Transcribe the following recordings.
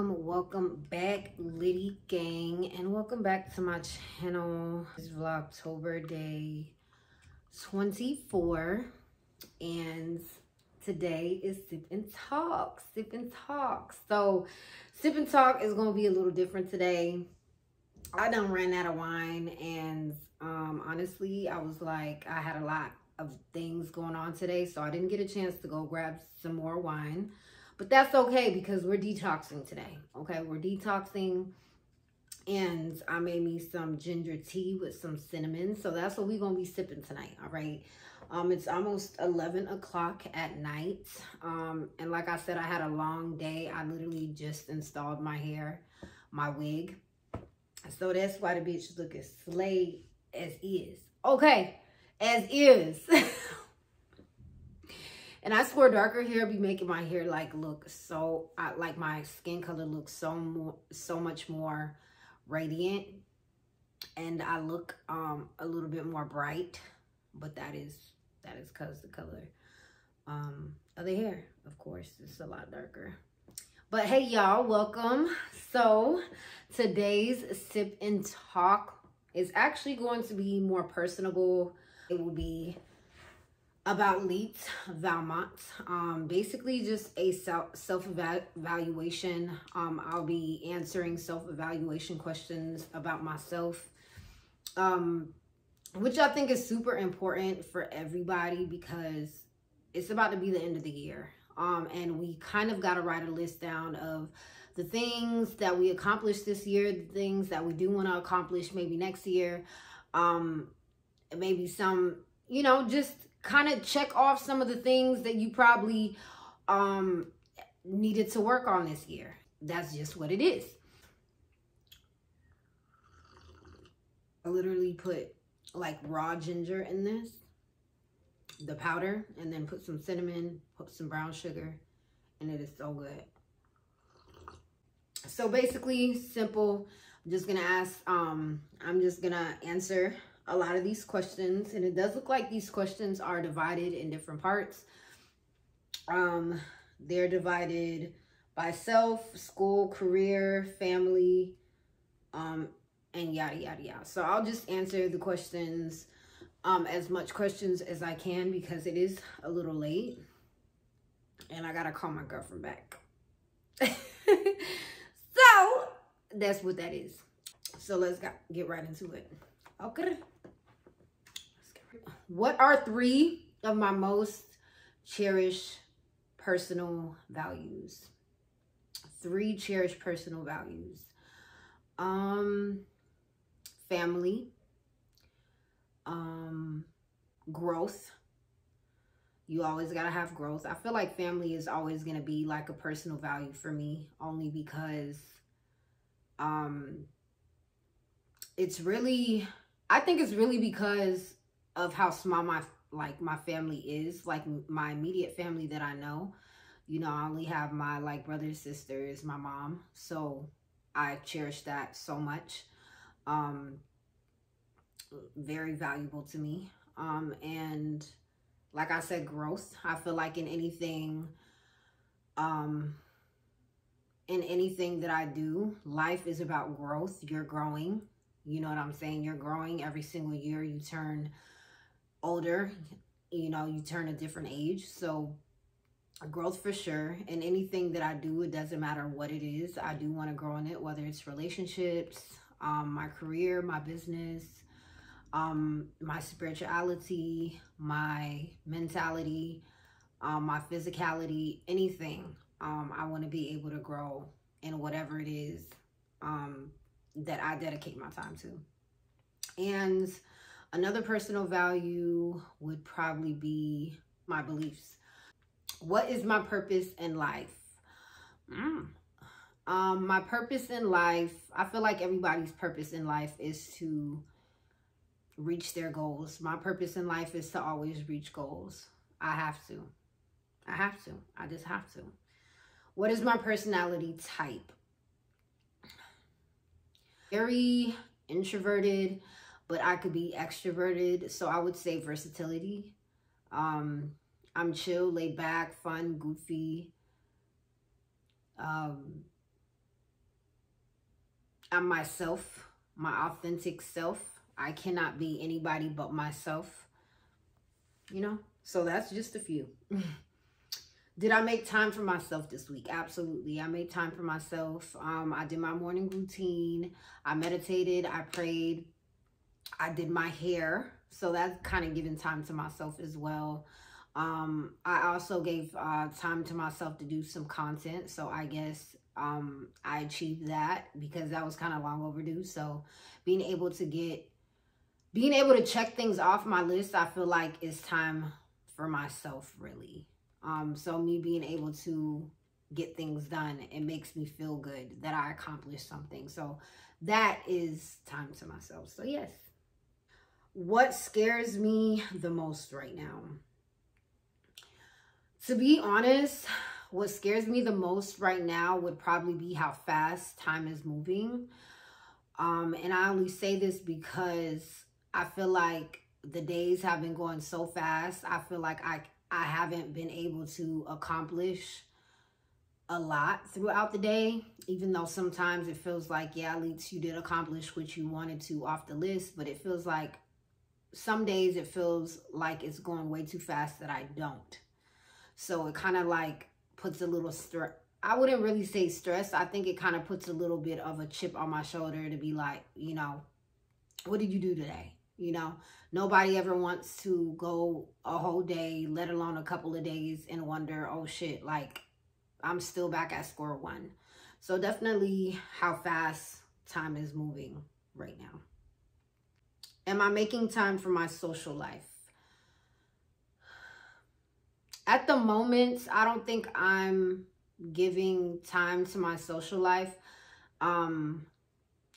Welcome back, Liddy gang, and welcome back to my channel. This is Vlogtober day 24, and today is Sip and Talk. So Sip and Talk is gonna be a little different today. I done ran out of wine, and honestly, I was like, I had a lot of things going on today, so I didn't get a chance to go grab some more wine. But that's okay because we're detoxing today, okay? We're detoxing, and I made me some ginger tea with some cinnamon. So that's what we're going to be sipping tonight, all right? It's almost 11 o'clock at night. And like I said, I had a long day. I literally just installed my hair, my wig. So that's why the bitch look as slayed as is. Okay, as is. And I swear darker hair be making my hair like look so, like my skin color looks so much more radiant. And I look a little bit more bright, but that is because the color of the hair, of course, is a lot darker. But hey y'all, welcome. So today's Sip and Talk is actually going to be more personable. It will be about Leet Valmont. Basically just a self-evaluation. I'll be answering self-evaluation questions about myself, which I think is super important for everybody because it's about to be the end of the year. And we kind of got to write a list down of the things that we accomplished this year, the things that we do want to accomplish maybe next year, maybe some, you know, just kind of check off some of the things that you probably needed to work on this year. That's just what it is. I literally put like raw ginger in this, the powder, and then put some cinnamon, put some brown sugar, and it is so good. So basically simple. I'm just gonna answer a lot of these questions, and it does look like these questions are divided in different parts. They're divided by self, school, career, family, and yada yada yada. So I'll just answer the questions, as much questions as I can because it is a little late and I gotta call my girlfriend back. So that's what that is. So let's get right into it. Okay. What are 3 of my most cherished personal values? 3 cherished personal values. Family, growth. You always gotta have growth. I feel like family is always gonna be like a personal value for me, only because it's really, I think it's really because of how small my family is, like my immediate family that I know. You know, I only have my like brothers, sisters, my mom, so I cherish that so much. Very valuable to me. And like I said, growth. I feel like in anything that I do, life is about growth. You're growing. You know what I'm saying? You're growing every single year. You turn older, you know, you turn a different age. So growth for sure. And anything that I do, it doesn't matter what it is, I do want to grow in it, whether it's relationships, my career, my business, my spirituality, my mentality, my physicality, anything. I want to be able to grow in whatever it is that I dedicate my time to. And Another personal value would probably be my beliefs. What is my purpose in life? My purpose in life, I feel like everybody's purpose in life is to reach their goals. My purpose in life is to always reach goals. I have to. I just have to. What is my personality type? Very introverted, but I could be extroverted. So I would say versatility. I'm chill, laid back, fun, goofy. I'm myself, my authentic self. I cannot be anybody but myself, you know? So that's just a few. Did I make time for myself this week? Absolutely. I made time for myself. I did my morning routine. I meditated. I prayed. I did my hair. So that's kind of giving time to myself as well. I also gave time to myself to do some content. So I guess I achieved that because that was kind of long overdue. So being able to check things off my list, I feel like it's time for myself, really. So me being able to get things done, it makes me feel good that I accomplished something. So that is time to myself. So yes. What scares me the most right now? To be honest, what scares me the most right now would probably be how fast time is moving. And I only say this because I feel like the days have been going so fast. I feel like I haven't been able to accomplish a lot throughout the day, even though sometimes it feels like, yeah, at least you did accomplish what you wanted to off the list, but it feels like some days it feels like it's going way too fast that I don't. So it kind of like puts a little stress. I wouldn't really say stress. I think it kind of puts a little bit of a chip on my shoulder to be like, you know, what did you do today? You know, nobody ever wants to go a whole day, let alone a couple of days, and wonder, oh shit, like I'm still back at square one. So definitely how fast time is moving right now. Am I making time for my social life? At the moment, I don't think I'm giving time to my social life. And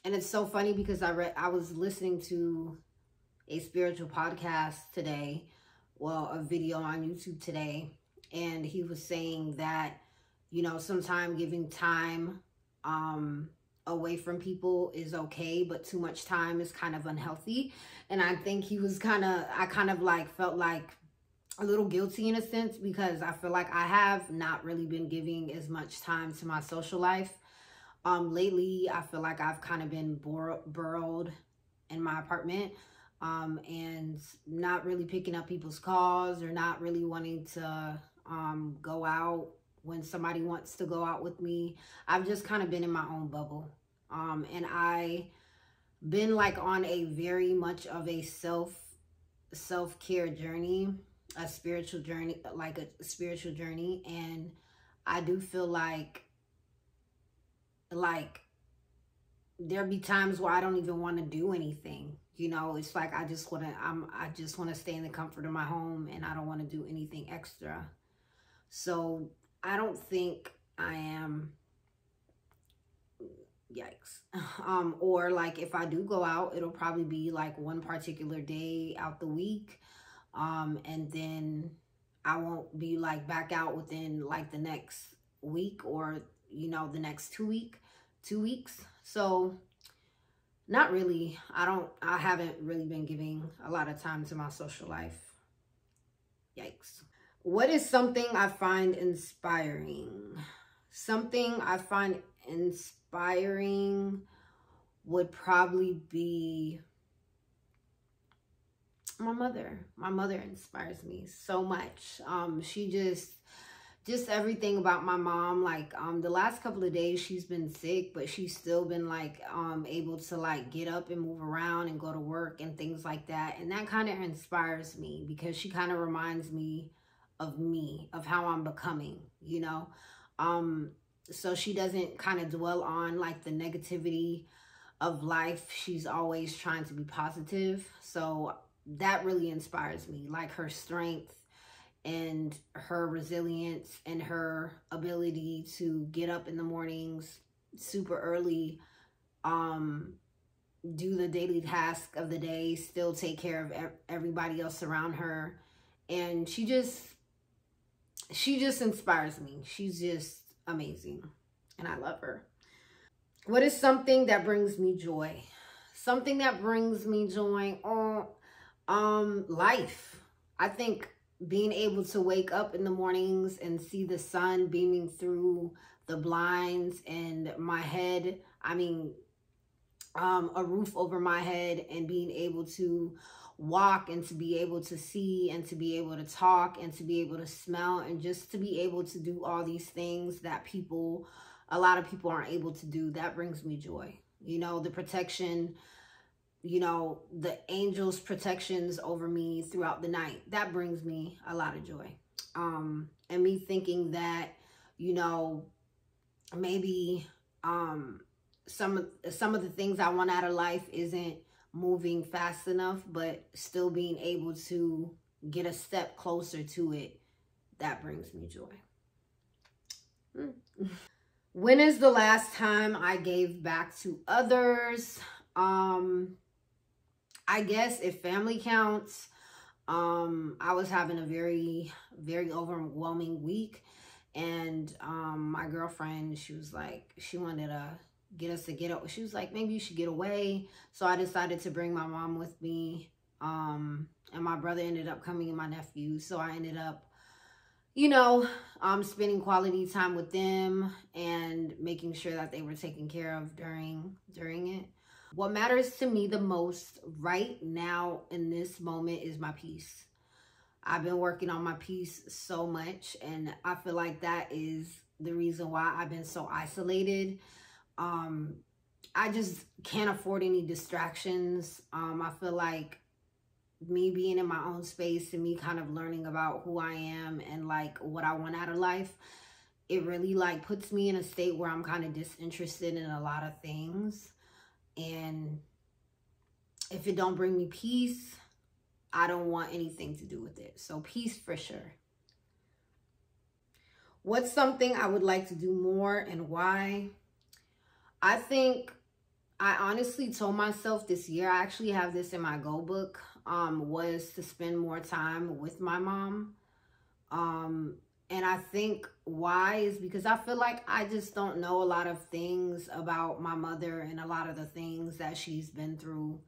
it's so funny because I was listening to a spiritual podcast today, well, a video on YouTube today, and he was saying that, you know, sometimes giving time away from people is okay, but too much time is kind of unhealthy. And I think he was I kind of like felt like a little guilty in a sense, because I feel like I have not really been giving as much time to my social life. Lately, I feel like I've kind of been burrowed in my apartment, and not really picking up people's calls or not really wanting to go out when somebody wants to go out with me. I've just kind of been in my own bubble. And I been like on a very much of a self-care journey, a spiritual journey, and I do feel like there be times where I don't even want to do anything. You know, it's like I just want to stay in the comfort of my home, and I don't want to do anything extra. So I don't think I am, yikes. Or like if I do go out, it'll probably be like one particular day out the week. And then I won't be like back out within like the next week, or, you know, the next 2 weeks. So not really. I haven't really been giving a lot of time to my social life. Yikes. What is something I find inspiring? Something I find inspiring would probably be my mother. My mother inspires me so much. She just everything about my mom. Like the last couple of days she's been sick, but she's still been like able to like get up and move around and go to work and things like that. And that kind of inspires me, because she kind of reminds me, of how I'm becoming, you know. So she doesn't kind of dwell on like the negativity of life. She's always trying to be positive. So that really inspires me. Like her strength and her resilience and her ability to get up in the mornings super early, do the daily task of the day, still take care of everybody else around her. And she just inspires me. She's just amazing and I love her. What is something that brings me joy? Something that brings me joy, life. I think being able to wake up in the mornings and see the sun beaming through the blinds and my head, I mean, a roof over my head, and being able to walk and to be able to see and to be able to talk and to be able to smell and just to be able to do all these things that a lot of people aren't able to do. That brings me joy. You know, the protection, you know, the angels' protections over me throughout the night, that brings me a lot of joy. And me thinking that, you know, maybe some of the things I want out of life isn't moving fast enough, but still being able to get a step closer to it, that brings me joy. When is the last time I gave back to others? I guess if family counts, I was having a very, very overwhelming week. And my girlfriend, she was like, she wanted to get us to get up. She was like, maybe you should get away. So I decided to bring my mom with me. And my brother ended up coming and my nephew. So I ended up, you know, spending quality time with them and making sure that they were taken care of during it. What matters to me the most right now in this moment is my peace. I've been working on my peace so much, and I feel like that is the reason why I've been so isolated. I just can't afford any distractions. I feel like me being in my own space and me kind of learning about who I am and like what I want out of life, it really like puts me in a state where I'm kind of disinterested in a lot of things. And if it don't bring me peace, I don't want anything to do with it. So peace for sure. What's something I would like to do more and why? I think I honestly told myself this year, I actually have this in my goal book, was to spend more time with my mom. And I think why is because I feel like I just don't know a lot of things about my mother and a lot of the things that she's been through.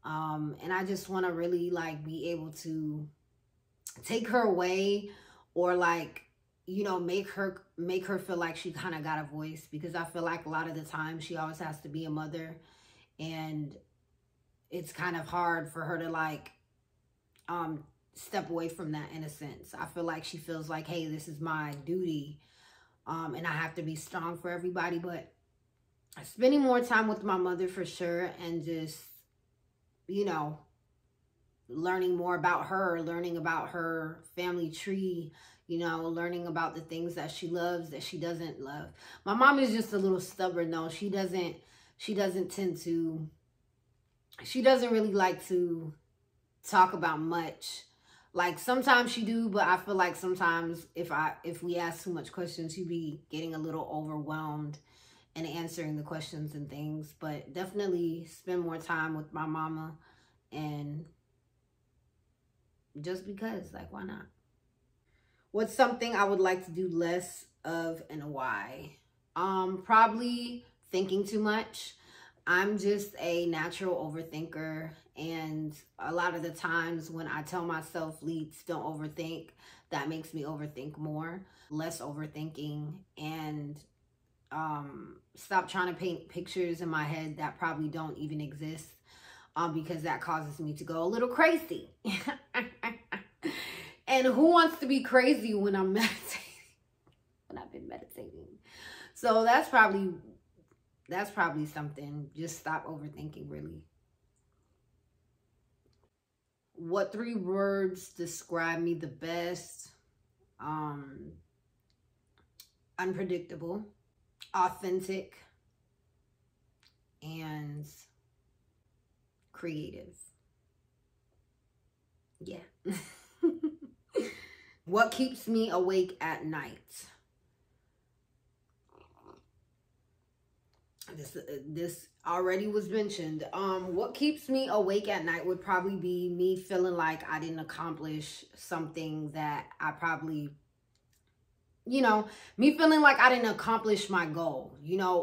And I just want to really like be able to take her away, or like, you know, make her feel like she kind of got a voice, because I feel like a lot of the time she always has to be a mother, and it's kind of hard for her to like step away from that in a sense. I feel like she feels like, hey, this is my duty, and I have to be strong for everybody. But spending more time with my mother for sure, and just, you know, learning more about her, learning about her family tree, you know, learning about the things that she loves, that she doesn't love. My mom is just a little stubborn though. She doesn't really like to talk about much. Like sometimes she do, but I feel like sometimes if we ask too much questions, she'd be getting a little overwhelmed and answering the questions and things. But definitely spend more time with my mama, and just because, like, why not? What's something I would like to do less of and why? Probably thinking too much. I'm just a natural overthinker, and a lot of the times when I tell myself, Leets, don't overthink, that makes me overthink more. Less overthinking, and stop trying to paint pictures in my head that probably don't even exist, because that causes me to go a little crazy. And who wants to be crazy when I'm meditating? When I've been meditating. So that's probably something. Just stop overthinking, really. What 3 words describe me the best? Unpredictable, authentic, and creative. Yeah. What keeps me awake at night? This already was mentioned. What keeps me awake at night would probably be me feeling like I didn't accomplish something that I probably, me feeling like I didn't accomplish my goal,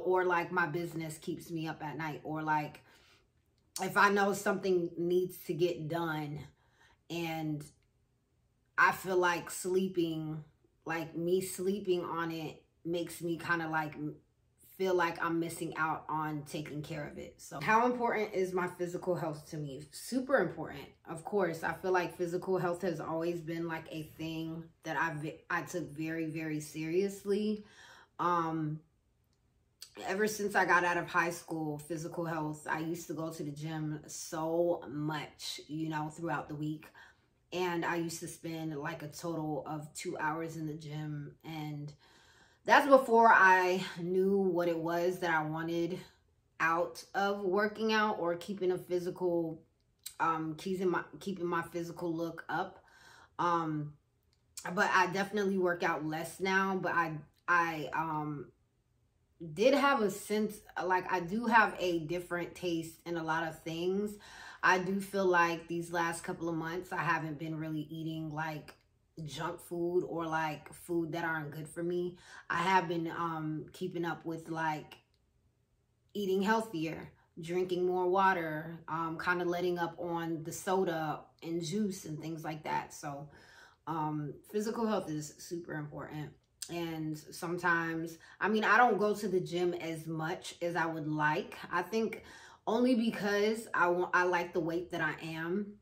or like my business keeps me up at night, or like if I know something needs to get done and I feel like me sleeping on it makes me kind of like feel like I'm missing out on taking care of it. So how important is my physical health to me? Super important. Of course, I feel like physical health has always been like a thing that I took very, very seriously. Ever since I got out of high school, physical health, I used to go to the gym so much, throughout the week. And I used to spend like a total of 2 hours in the gym. And that's before I knew what it was that I wanted out of working out or keeping a physical, keeping my physical look up. But I definitely work out less now. But I did have a sense, like I do have a different taste in a lot of things. I do feel like these last couple of months, I haven't been really eating like junk food or like food that aren't good for me. I have been keeping up with like eating healthier, drinking more water, kind of letting up on the soda and juice and things like that. So physical health is super important. And sometimes, I don't go to the gym as much as I would like. I think only because I like the weight that I am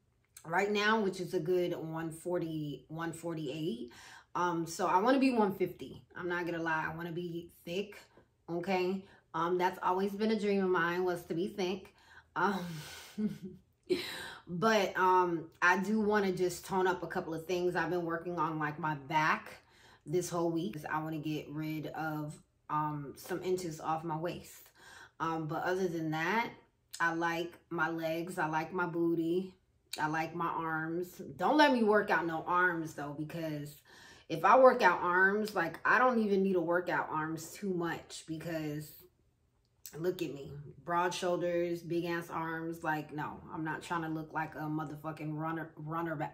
right now, which is a good 140, 148. So I want to be 150. I'm not gonna lie, I want to be thick. Okay. That's always been a dream of mine, was to be thick. But I do want to just tone up a couple of things. I've been working on like my back this whole week. I want to get rid of some inches off my waist. But other than that, I like my legs, I like my booty, I like my arms. Don't let me work out no arms though, because if I work out arms, like I don't even need to work out arms too much, because look at me, broad shoulders, big ass arms. Like, no, I'm not trying to look like a motherfucking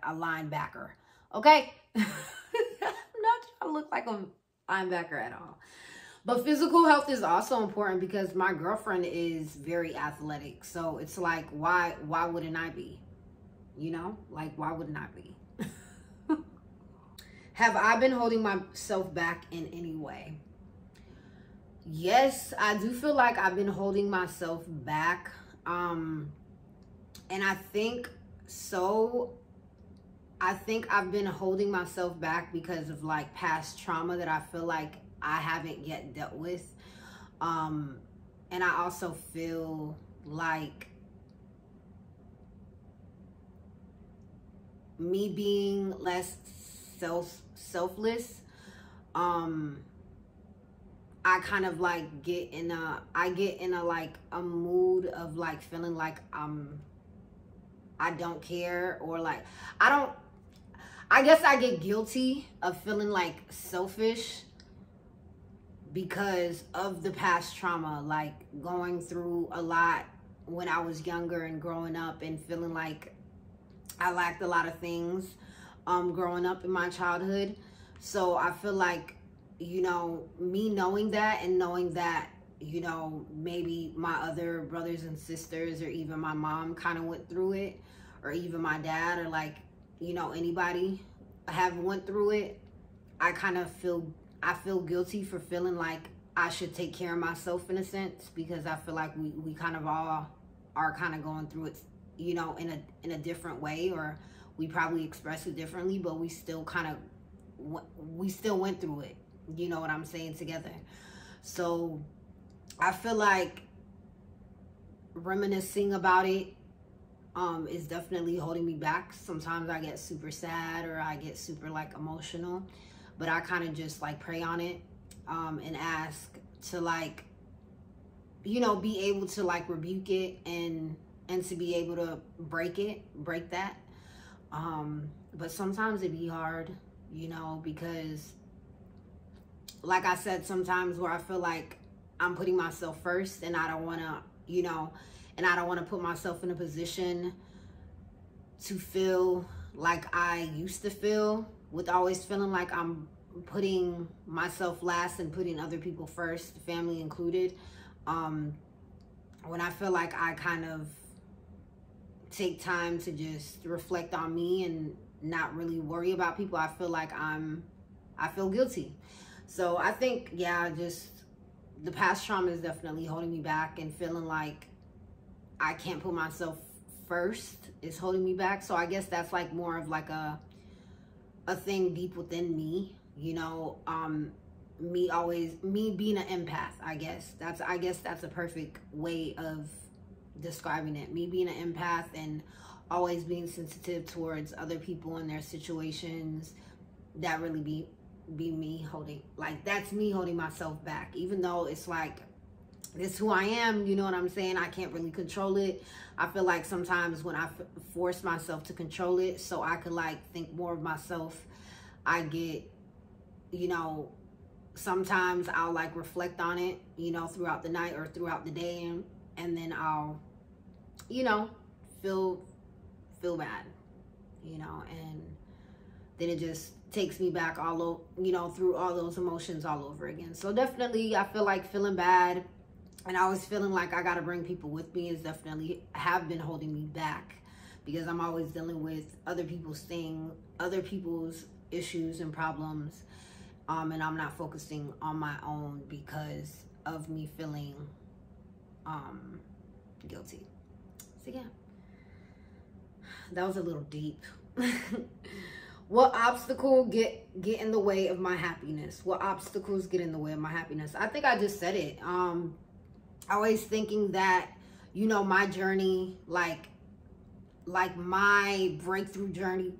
a linebacker. Okay. I'm not trying to look like a linebacker at all. But physical health is also important because my girlfriend is very athletic. So it's like, why wouldn't I be? Like, why wouldn't I be? Have I been holding myself back in any way? Yes, I do feel like I've been holding myself back. And I think I've been holding myself back because of like past trauma that I feel like I haven't yet dealt with. And I also feel like me being less selfless, I kind of like get in a like a mood of like feeling like I don't care, or like I guess I get guilty of feeling like selfish because of the past trauma, like going through a lot when I was younger and growing up, and feeling like I lacked a lot of things growing up in my childhood. So I feel like, me knowing that, and knowing that, maybe my other brothers and sisters, or even my mom kind of went through it, or even my dad, or like, anybody have went through it, I feel guilty for feeling like I should take care of myself in a sense, because I feel like we kind of all are kind of going through it, in a different way, or we probably express it differently, but we still went through it. You know what I'm saying, together. So I feel like reminiscing about it is definitely holding me back. Sometimes I get super sad, or I get super like emotional, but I kind of just like pray on it and ask to like, be able to like rebuke it, and to be able to break that. But sometimes it be hard, you know, because like I said, sometimes where I feel like I'm putting myself first and I don't want to, you know, and I don't want to put myself in a position to feel like I used to feel, with always feeling like I'm putting myself last and putting other people first, family included. When I feel like I kind of take time to just reflect on me and not really worry about people, I feel like I feel guilty. So I think, yeah, just the past trauma is definitely holding me back, and feeling like I can't put myself first is holding me back. So I guess that's like more of like a thing deep within me, you know. Me being an empath, I guess that's a perfect way of describing it. Me being an empath and always being sensitive towards other people and their situations, that really be me holding, like, that's me holding myself back, even though it's like, this is who I am, you know what I'm saying? I can't really control it. I feel like sometimes when I force myself to control it so I could like think more of myself, I get, you know, sometimes I'll like reflect on it, you know, throughout the night or throughout the day, and then I'll, you know, feel bad, you know, and then it just takes me back all over, you know, through all those emotions all over again. So definitely I feel like feeling bad and always feeling like I got to bring people with me is definitely have been holding me back, because I'm always dealing with other people's issues and problems. And I'm not focusing on my own because of me feeling guilty. So yeah, that was a little deep. What obstacle get in the way of my happiness? What obstacles get in the way of my happiness? I think I just said it. Always thinking that, you know, my journey, like my breakthrough journey,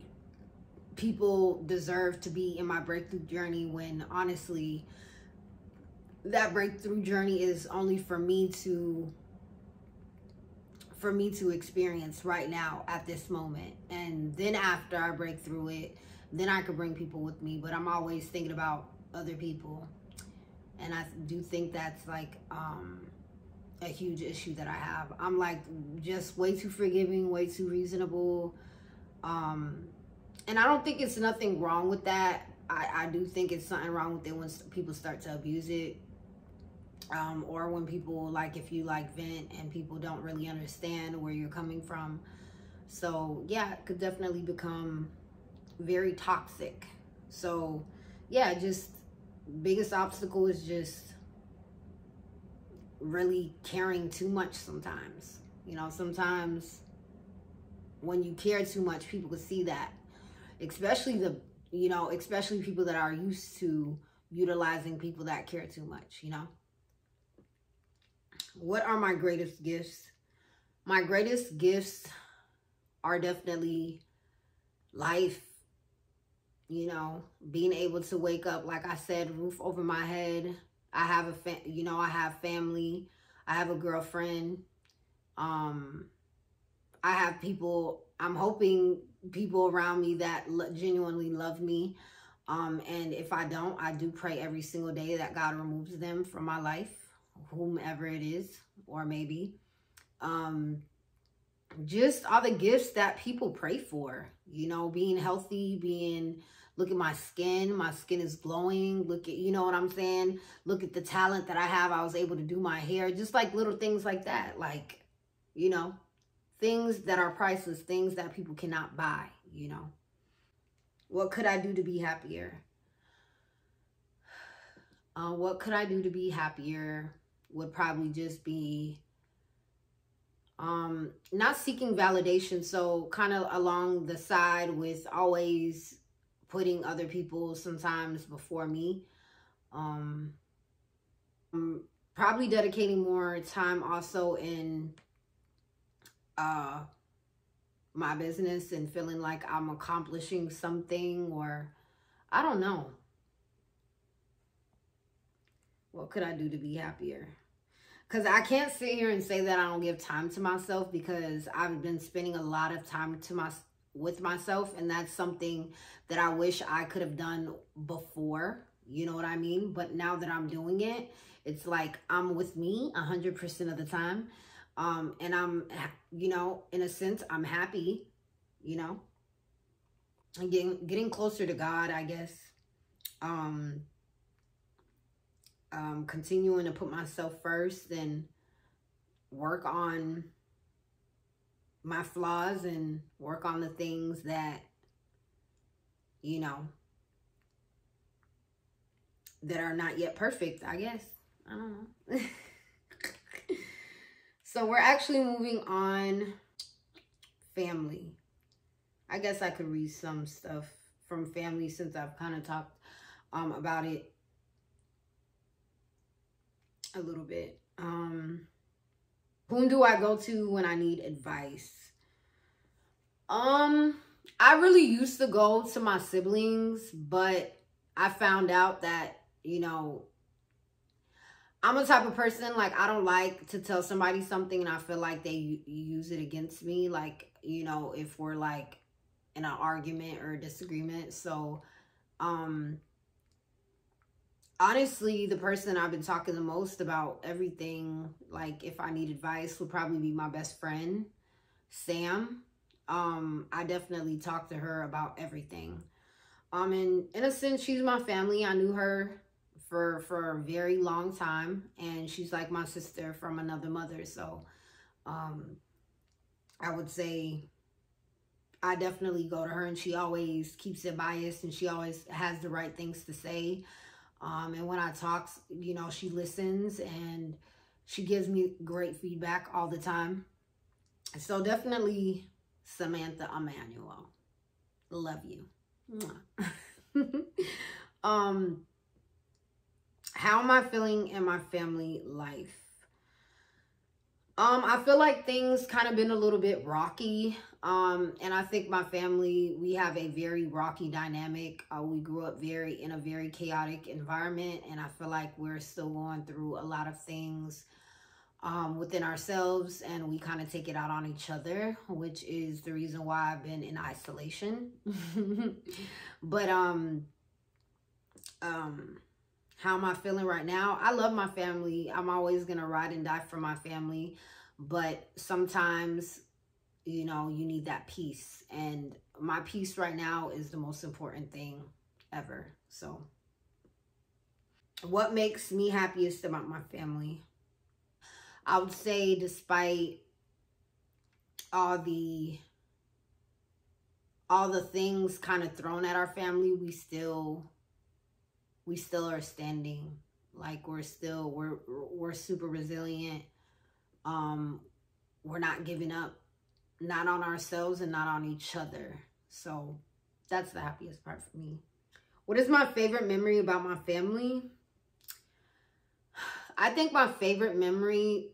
people deserve to be in my breakthrough journey, when honestly that breakthrough journey is only for me to experience right now at this moment. And then after I break through it, then I could bring people with me. But I'm always thinking about other people, and I do think that's like a huge issue that I have. I'm like just way too forgiving, way too reasonable, and I don't think it's nothing wrong with that. I do think it's something wrong with it when people start to abuse it, or when people, like, if you like vent and people don't really understand where you're coming from. So yeah, it could definitely become very toxic. So yeah, just biggest obstacle is just really caring too much sometimes. You know, sometimes when you care too much, people can see that, especially especially people that are used to utilizing people that care too much, you know. What are my greatest gifts? My greatest gifts are definitely life, you know, being able to wake up, like I said, roof over my head. I have I have family. I have a girlfriend. I have people, I'm hoping people around me that genuinely love me. And if I don't, I do pray every single day that God removes them from my life, whomever it is, or maybe. Just all the gifts that people pray for, you know, being healthy, look at my skin is glowing. Look at, you know what I'm saying? Look at the talent that I have. I was able to do my hair, just like little things like that. Like, you know, things that are priceless, things that people cannot buy, you know. What could I do to be happier? What could I do to be happier would probably just be not seeking validation. So kind of along the side with always putting other people sometimes before me. Probably dedicating more time also in my business and feeling like I'm accomplishing something, or I don't know. What could I do to be happier? Because I can't sit here and say that I don't give time to myself, because I've been spending a lot of time with myself. And that's something that I wish I could have done before, you know what I mean? But now that I'm doing it, it's like I'm with me 100% of the time. And I'm, you know, in a sense, I'm happy, you know, and getting closer to God, I guess. Continuing to put myself first and work on my flaws and work on the things that, you know, that are not yet perfect, I guess. I don't know. So we're actually moving on. Family. I guess I could read some stuff from family since I've kind of talked about it a little bit. Whom do I go to when I need advice? I really used to go to my siblings, but I found out that, you know, I'm a type of person, like, I don't like to tell somebody something and I feel like they use it against me. Like, you know, if we're like in an argument or a disagreement. So, honestly, the person I've been talking the most about everything, like if I need advice, would probably be my best friend, Sam. I definitely talk to her about everything. And in a sense, she's my family. I knew her for a very long time, and she's like my sister from another mother. So, I would say I definitely go to her, and she always keeps it biased, and she always has the right things to say. And when I talk, you know, she listens and she gives me great feedback all the time. So definitely Samantha Emmanuel. Love you. How am I feeling in my family life? I feel like things kind of been a little bit rocky. And I think my family, we have a very rocky dynamic. We grew up in a very chaotic environment, and I feel like we're still going through a lot of things within ourselves, and we kind of take it out on each other, which is the reason why I've been in isolation. But how am I feeling right now? I love my family. I'm always going to ride and die for my family. But sometimes, you know, you need that peace. And my peace right now is the most important thing ever. So, what makes me happiest about my family? I would say despite all the things kind of thrown at our family, we still are standing. Like we're super resilient. We're not giving up, not on ourselves and not on each other. So that's the happiest part for me. What is my favorite memory about my family? I think my favorite memory,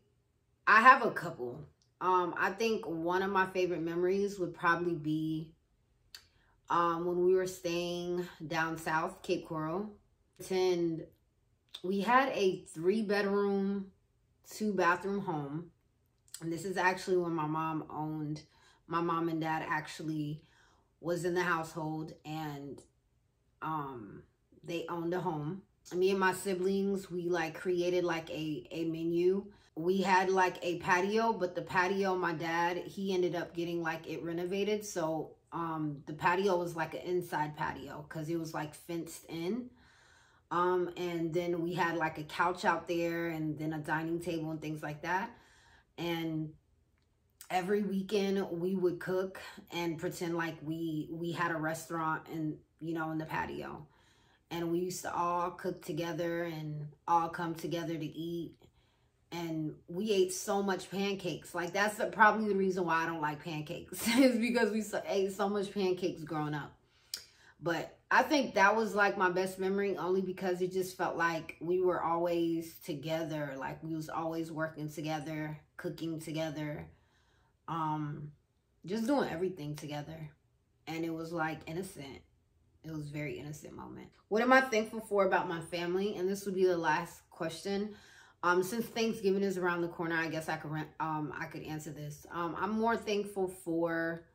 I have a couple. I think one of my favorite memories would probably be when we were staying down south, Cape Coral. And we had a 3-bedroom, 2-bathroom home. And this is actually when my mom and dad actually was in the household, and they owned a home. Me and my siblings, we like created like a menu. We had like a patio, but the patio, my dad, he ended up getting like it renovated. So the patio was like an inside patio because it was like fenced in. And then we had like a couch out there, and then a dining table and things like that. And every weekend we would cook and pretend like we had a restaurant, and you know, in the patio. And we used to all cook together and all come together to eat. And we ate so much pancakes. Like that's probably the reason why I don't like pancakes is because we ate so much pancakes growing up. But I think that was like my best memory, only because it just felt like we were always together. Like we was always working together, cooking together, just doing everything together. And it was like innocent. It was a very innocent moment. What am I thankful for about my family? And this would be the last question. Since Thanksgiving is around the corner, I guess I could answer this. I'm more thankful for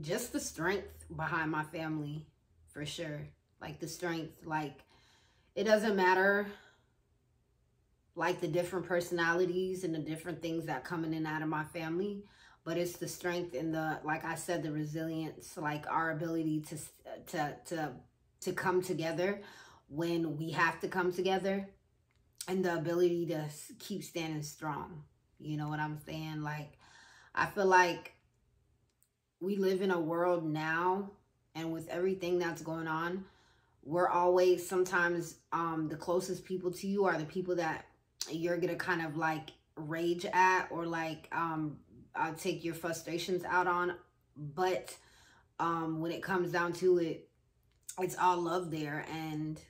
just the strength behind my family, for sure. Like the strength, like it doesn't matter like the different personalities and the different things that come in and out of my family, but it's the strength and the, like I said, the resilience, like our ability to come together when we have to come together, and the ability to keep standing strong. You know what I'm saying? Like, I feel like we live in a world now, and with everything that's going on, we're always, sometimes the closest people to you are the people that you're gonna kind of like rage at, or like take your frustrations out on. But when it comes down to it, it's all love there, and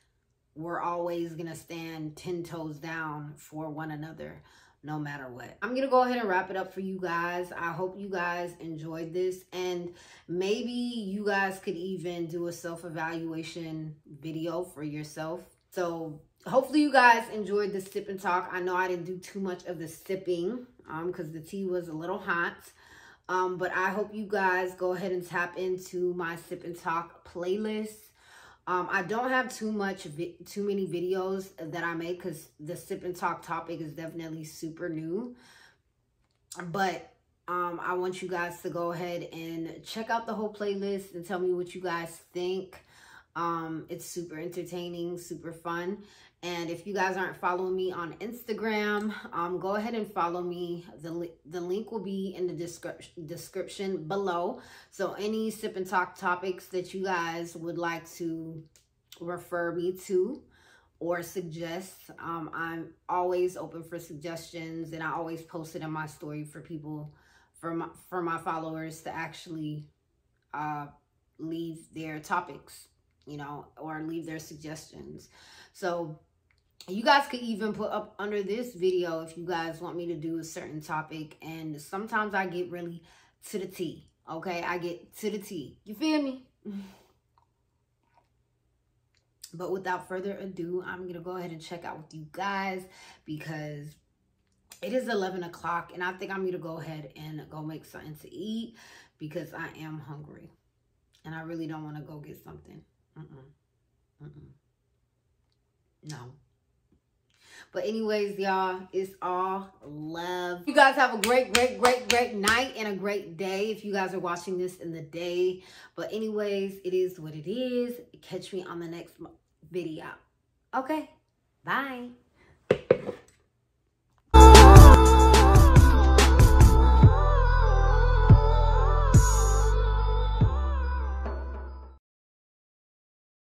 we're always gonna stand 10 toes down for one another, no matter what. I'm gonna go ahead and wrap it up for you guys. I hope you guys enjoyed this, and maybe you guys could even do a self-evaluation video for yourself. So hopefully you guys enjoyed the sip and talk. I know I didn't do too much of the sipping because the tea was a little hot. But I hope you guys go ahead and tap into my sip and talk playlist. I don't have too many videos that I make because the sip and talk topic is definitely super new. But I want you guys to go ahead and check out the whole playlist and tell me what you guys think. It's super entertaining, super fun. And if you guys aren't following me on Instagram, go ahead and follow me. The link will be in the description below. So any sip and talk topics that you guys would like to refer me to or suggest, I'm always open for suggestions, and I always post it in my story for people, for my followers to actually leave their topics, you know, or leave their suggestions. So you guys could even put up under this video if you guys want me to do a certain topic. And sometimes I get really to the tea, okay? I get to the tea. You feel me? But without further ado, I'm going to go ahead and check out with you guys because it is 11 o'clock. And I think I'm going to go ahead and go make something to eat because I am hungry. And I really don't want to go get something. No. But anyways, y'all, it's all love. You guys have a great night and a great day if you guys are watching this in the day. But anyways, it is what it is. Catch me on the next video. Okay, bye.